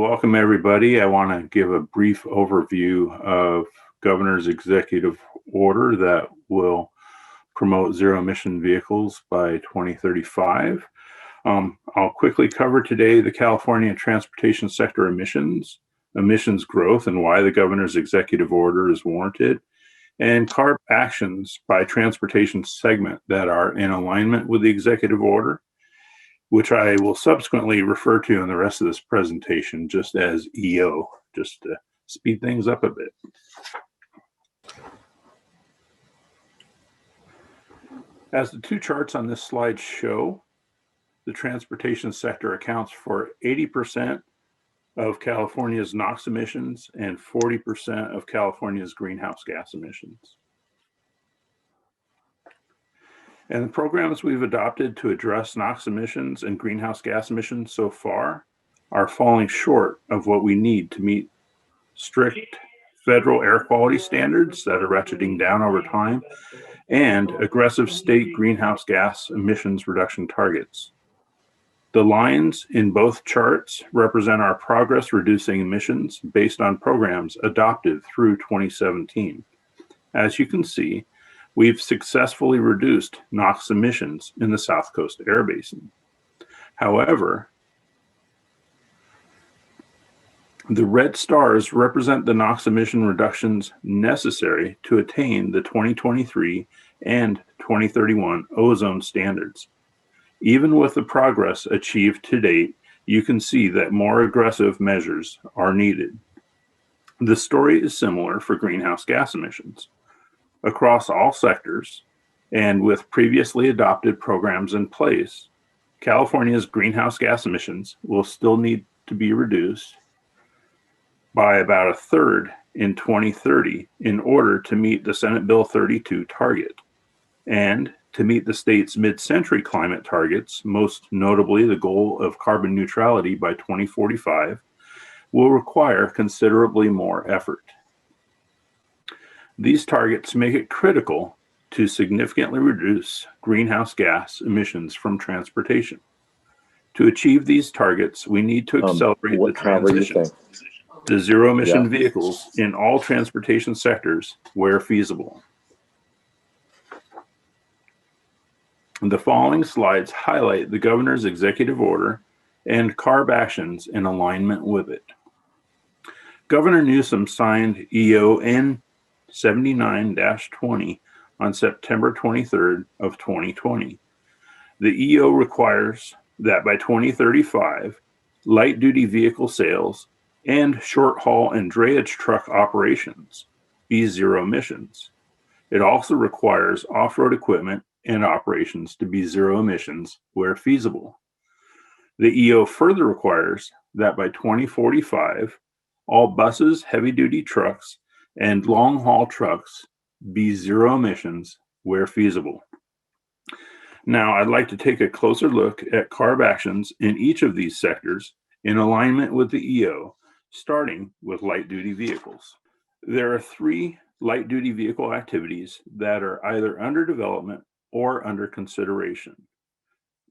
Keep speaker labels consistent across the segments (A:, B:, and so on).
A: Welcome, everybody. I want to give a brief overview of Governor's Executive Order that will promote zero-emission vehicles by 2035. I'll quickly cover today the California transportation sector emissions growth, and why the Governor's Executive Order is warranted, and Carb actions by transportation segment that are in alignment with the Executive Order, which I will subsequently refer to in the rest of this presentation just as EO, just to speed things up a bit. As the two charts on this slide show, the transportation sector accounts for 80% of California's NOx emissions and 40% of California's greenhouse gas emissions. And the programs we've adopted to address NOx emissions and greenhouse gas emissions so far are falling short of what we need to meet strict federal air quality standards that are ratcheting down over time and aggressive state greenhouse gas emissions reduction targets. The lines in both charts represent our progress reducing emissions based on programs adopted through 2017. As you can see, we've successfully reduced NOx emissions in the South Coast Air Basin. However, the red stars represent the NOx emission reductions necessary to attain the 2023 and 2031 ozone standards. Even with the progress achieved to date, you can see that more aggressive measures are needed. The story is similar for greenhouse gas emissions. Across all sectors, and with previously adopted programs in place, California's greenhouse gas emissions will still need to be reduced by about a third in 2030 in order to meet the Senate Bill 32 target. And to meet the state's mid-century climate targets, most notably the goal of carbon neutrality by 2045, will require considerably more effort. These targets make it critical to significantly reduce greenhouse gas emissions from transportation. To achieve these targets, we need to accelerate the transition to zero-emission vehicles in all transportation sectors where feasible. The following slides highlight the Governor's Executive Order and Carb actions in alignment with it. Governor Newsom signed EON 79-20 on September 23rd of 2020. The EO requires that by 2035, light-duty vehicle sales and short-haul and drayage truck operations be zero emissions. It also requires off-road equipment and operations to be zero emissions where feasible. The EO further requires that by 2045, all buses, heavy-duty trucks, and long-haul trucks be zero emissions where feasible. Now, I'd like to take a closer look at Carb actions in each of these sectors in alignment with the EO, starting with light-duty vehicles. There are three light-duty vehicle activities that are either under development or under consideration: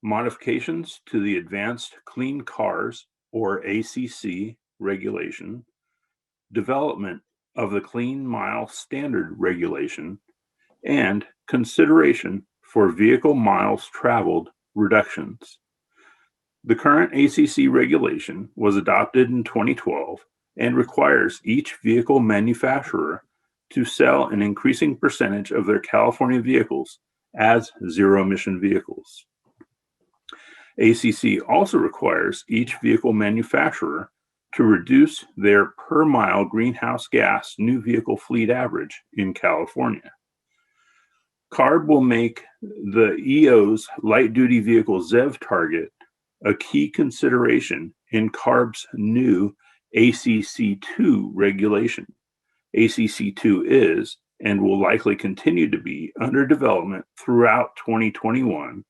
A: modifications to the Advanced Clean Cars, or ACC, regulation, development of the Clean Mile Standard regulation, and consideration for vehicle miles traveled reductions. The current ACC regulation was adopted in 2012 and requires each vehicle manufacturer to sell an increasing percentage of their California vehicles as zero-emission vehicles. ACC also requires each vehicle manufacturer to reduce their per-mile greenhouse gas new vehicle fleet average in California. Carb will make the EO's light-duty vehicle ZEV target a key consideration in Carb's new ACC2 regulation. ACC2 is, and will likely continue to be, under development throughout 2021,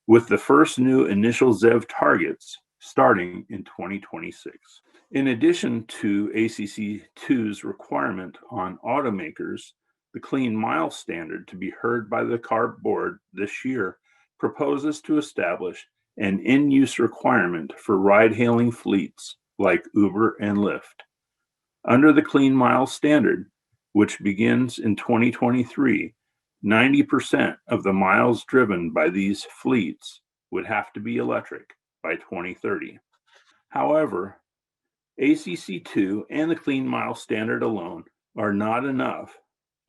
A: with the first new initial ZEV targets starting in 2026. In addition to ACC2's requirement on automakers, the Clean Mile Standard, to be heard by the Carb Board this year, proposes to establish an in-use requirement for ride-hailing fleets like Uber and Lyft. Under the Clean Miles standard, which begins in 2023, 90% of the miles driven by these fleets would have to be electric by 2030. However, ACC2 and the Clean Mile standard alone are not enough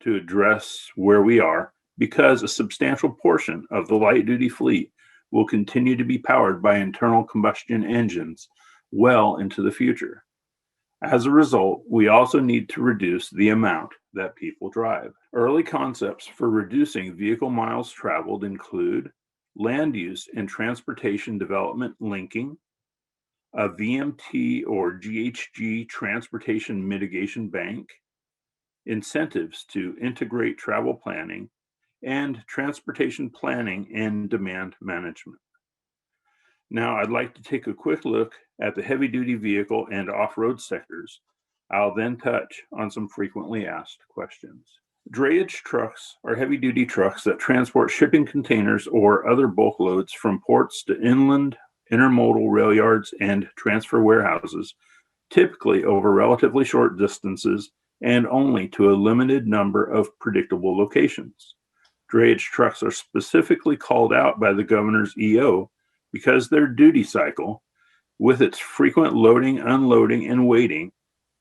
A: to address where we are because a substantial portion of the light-duty fleet will continue to be powered by internal combustion engines well into the future. As a result, we also need to reduce the amount that people drive. Early concepts for reducing vehicle miles traveled include land use and transportation development linking, a VMT or GHG transportation mitigation bank, incentives to integrate travel planning, and transportation planning and demand management. Now, I'd like to take a quick look at the heavy-duty vehicle and off-road sectors. I'll then touch on some frequently asked questions. Drayage trucks are heavy-duty trucks that transport shipping containers or other bulk loads from ports to inland, intermodal rail yards, and transfer warehouses, typically over relatively short distances and only to a limited number of predictable locations. Drayage trucks are specifically called out by the governor's EO because their duty cycle, with its frequent loading, unloading, and waiting,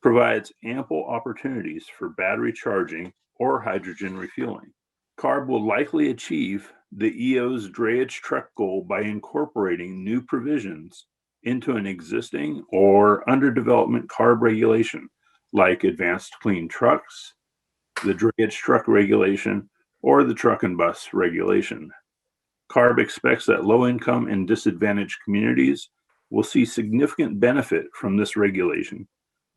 A: provides ample opportunities for battery charging or hydrogen refueling. Carb will likely achieve the EO's drayage truck goal by incorporating new provisions into an existing or under development Carb regulation, like Advanced Clean Trucks, the drayage truck regulation, or the truck and bus regulation. Carb expects that low-income and disadvantaged communities will see significant benefit from this regulation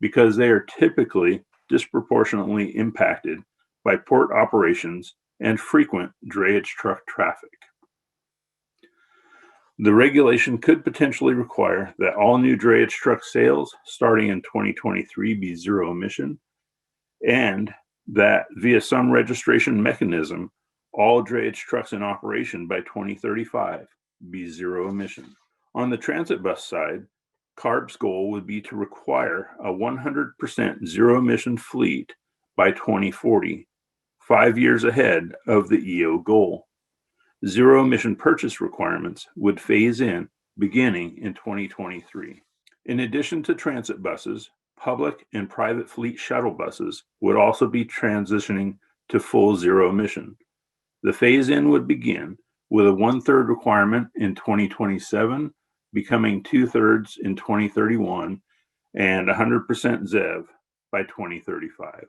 A: because they are typically disproportionately impacted by port operations and frequent drayage truck traffic. The regulation could potentially require that all new drayage truck sales starting in 2023 be zero emission, and that via some registration mechanism, all drayage trucks in operation by 2035 be zero emission. On the transit bus side, Carb's goal would be to require a 100% zero emission fleet by 2040, 5 years ahead of the EO goal. Zero emission purchase requirements would phase in beginning in 2023. In addition to transit buses, public and private fleet shuttle buses would also be transitioning to full zero emission. The phase in would begin with a 1/3 requirement in 2027, becoming 2/3 in 2031, and 100% ZEV by 2035.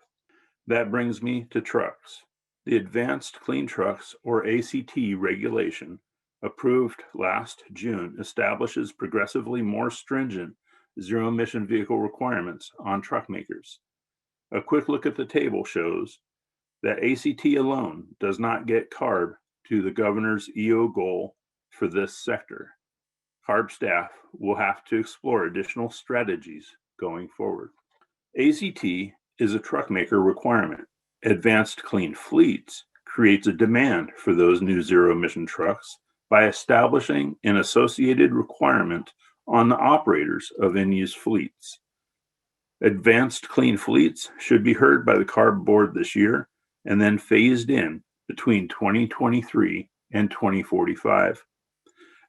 A: That brings me to trucks. The Advanced Clean Trucks, or ACT regulation, approved last June, establishes progressively more stringent zero-emission vehicle requirements on truck makers. A quick look at the table shows that ACT alone does not get Carb to the governor's EO goal for this sector. Carb staff will have to explore additional strategies going forward. ACT is a truck maker requirement. Advanced Clean Fleets creates a demand for those new zero-emission trucks by establishing an associated requirement on the operators of in-use fleets. Advanced Clean Fleets should be heard by the Carb board this year and then phased in between 2023 and 2045.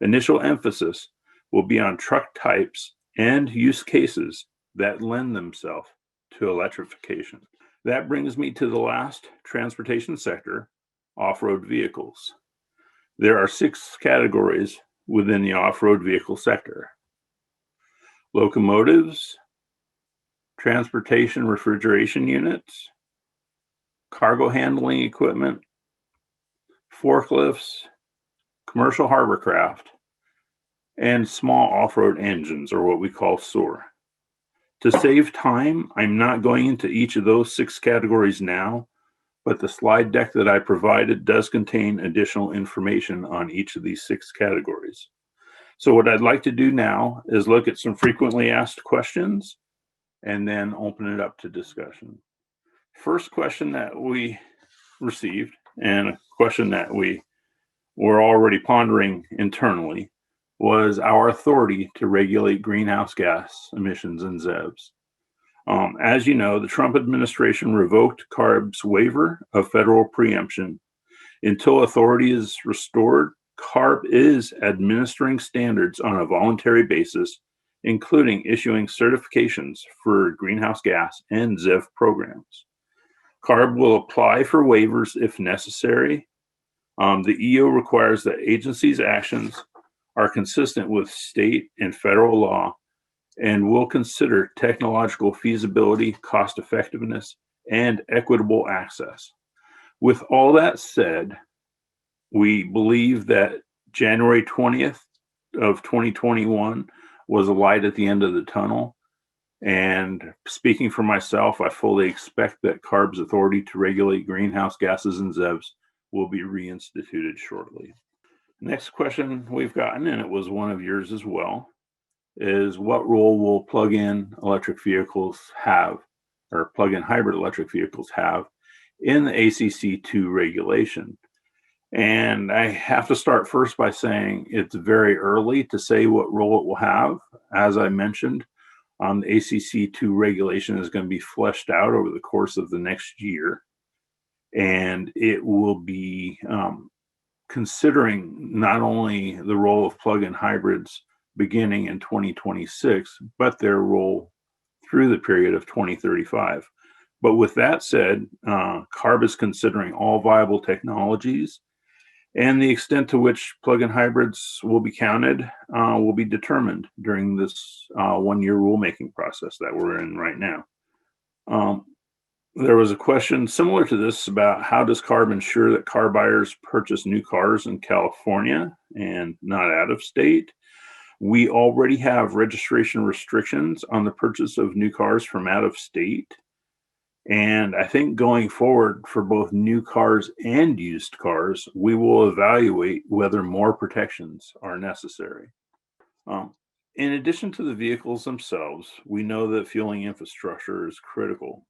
A: Initial emphasis will be on truck types and use cases that lend themselves to electrification. That brings me to the last transportation sector, off-road vehicles. There are 6 categories within the off-road vehicle sector: locomotives, transportation refrigeration units, cargo handling equipment, forklifts, commercial hovercraft, and small off-road engines, or what we call SOAR. To save time, I'm not going into each of those 6 categories now, but the slide deck that I provided does contain additional information on each of these 6 categories. So what I'd like to do now is look at some frequently asked questions and then open it up to discussion. First question that we received, and a question that we were already pondering internally, was our authority to regulate greenhouse gas emissions and ZEVs. As you know, the Trump administration revoked Carb's waiver of federal preemption. Until authority is restored, Carb is administering standards on a voluntary basis, including issuing certifications for greenhouse gas and ZEV programs. Carb will apply for waivers if necessary. The EO requires that agencies' actions are consistent with state and federal law and will consider technological feasibility, cost effectiveness, and equitable access. With all that said, we believe that January 20th of 2021 was a light at the end of the tunnel. And speaking for myself, I fully expect that Carb's authority to regulate greenhouse gases and ZEVs will be reinstituted shortly. Next question we've gotten, and it was one of yours as well, is what role will plug-in electric vehicles have, or plug-in hybrid electric vehicles have, in the ACC2 regulation? And I have to start first by saying it's very early to say what role it will have. As I mentioned, the ACC2 regulation is going to be fleshed out over the course of the next year, and it will be considering not only the role of plug-in hybrids beginning in 2026, but their role through the period of 2035. But with that said, CARB is considering all viable technologies, and the extent to which plug-in hybrids will be counted will be determined during this one-year rulemaking process that we're in right now. There was a question similar to this about how does CARB ensure that car buyers purchase new cars in California and not out of state. We already have registration restrictions on the purchase of new cars from out of state. And I think going forward for both new cars and used cars, we will evaluate whether more protections are necessary. In addition to the vehicles themselves, we know that fueling infrastructure is critical.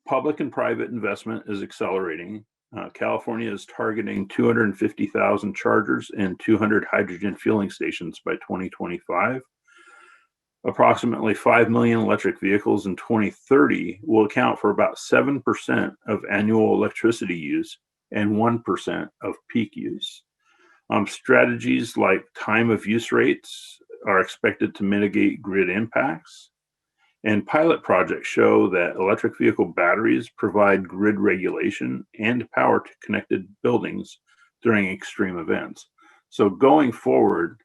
A: Public and private investment is accelerating. California is targeting 250,000 chargers and 200 hydrogen fueling stations by 2025. Approximately 5 million electric vehicles in 2030 will account for about 7% of annual electricity use and 1% of peak use. Strategies like time of use rates are expected to mitigate grid impacts. And pilot projects show that electric vehicle batteries provide grid regulation and power to connected buildings during extreme events. So going forward,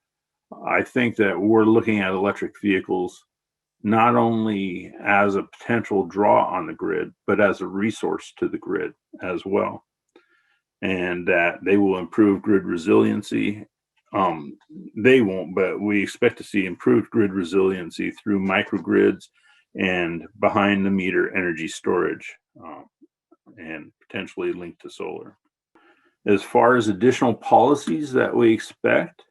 A: I think that we're looking at electric vehicles not only as a potential draw on the grid, but as a resource to the grid as well. And that they will improve grid resiliency. They won't, but we expect to see improved grid resiliency through microgrids and behind the meter energy storage, and potentially linked to solar. As far as additional policies that we expect,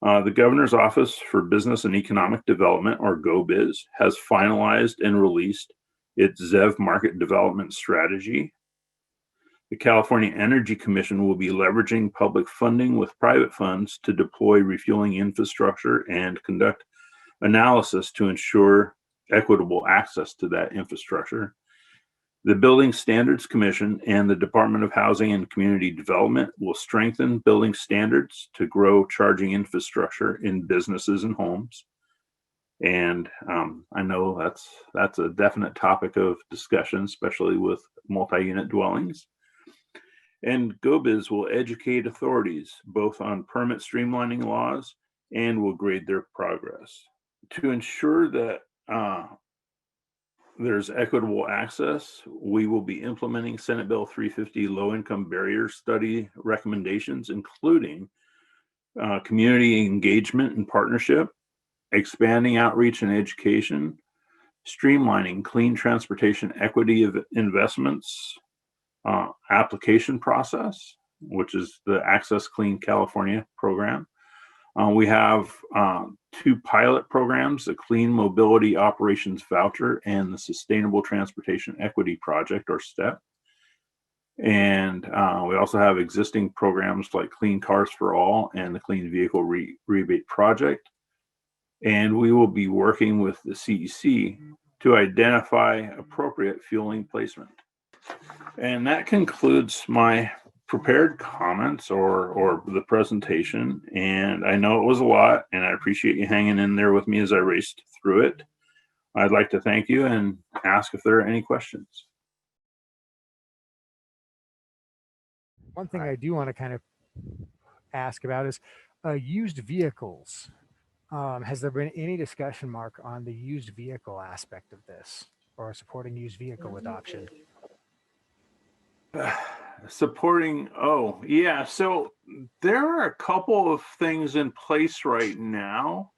A: the Governor's Office for Business and Economic Development, or GoBiz, has finalized and released its ZEV market development strategy. The California Energy Commission will be leveraging public funding with private funds to deploy refueling infrastructure and conduct analysis to ensure equitable access to that infrastructure. The Building Standards Commission and the Department of Housing and Community Development will strengthen building standards to grow charging infrastructure in businesses and homes. And I know that's a definite topic of discussion, especially with multi-unit dwellings. And GoBiz will educate authorities both on permit streamlining laws and will grade their progress. To ensure that there's equitable access, we will be implementing Senate Bill 350 low-income barrier study recommendations, including community engagement and partnership, expanding outreach and education, streamlining clean transportation equity of investments, application process, which is the Access Clean California program. We have 2 pilot programs, the Clean Mobility Operations Voucher and the Sustainable Transportation Equity Project, or STEP. And we also have existing programs like Clean Cars for All and the Clean Vehicle Rebate Project. And we will be working with the CEC to identify appropriate fueling placement. And that concludes my prepared comments or the presentation. And I know it was a lot, and I appreciate you hanging in there with me as I raced through it. I'd like to thank you and ask if there are any questions.
B: One thing I do want to kind of ask about is used vehicles. Has there been any discussion, Mark, on the used vehicle aspect of this or supporting used vehicle adoption?
A: Supporting, oh, yeah. So there are a couple of things in place right now.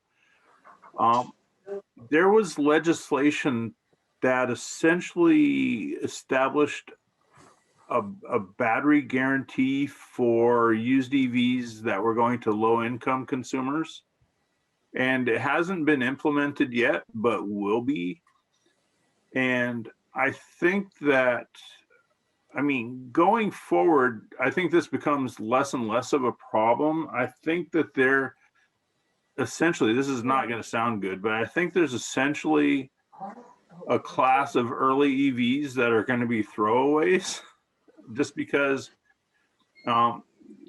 A: There was legislation that essentially established a battery guarantee for used EVs that were going to low income consumers. And it hasn't been implemented yet, but will be. And I think that, I mean, going forward, I think this becomes less and less of a problem. I think that they're essentially, this is not going to sound good, but I think there's essentially a class of early EVs that are going to be throwaways just because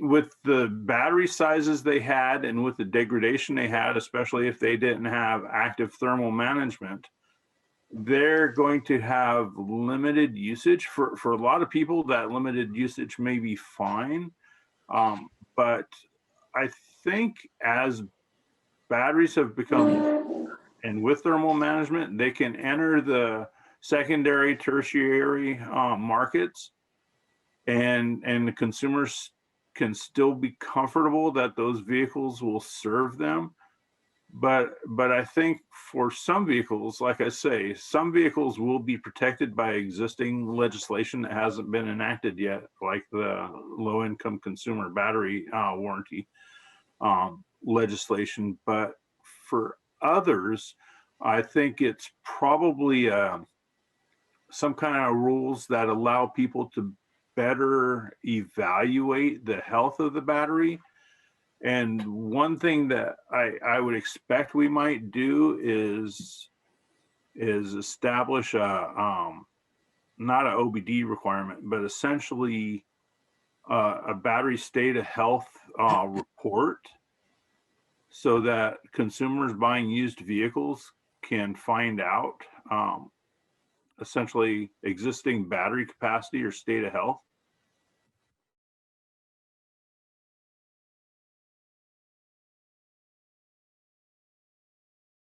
A: with the battery sizes they had and with the degradation they had, especially if they didn't have active thermal management, they're going to have limited usage. For a lot of people, that limited usage may be fine. But I think as batteries have become, and with thermal management, they can enter the secondary, tertiary markets, and the consumers can still be comfortable that those vehicles will serve them. But I think for some vehicles, like I say, some vehicles will be protected by existing legislation that hasn't been enacted yet, like the low income consumer battery warranty legislation. But for others, I think it's probably some kind of rules that allow people to better evaluate the health of the battery. And one thing that I would expect we might do is establish a not an OBD requirement, but essentially a battery state of health report, so that consumers buying used vehicles can find out essentially existing battery capacity or state of health.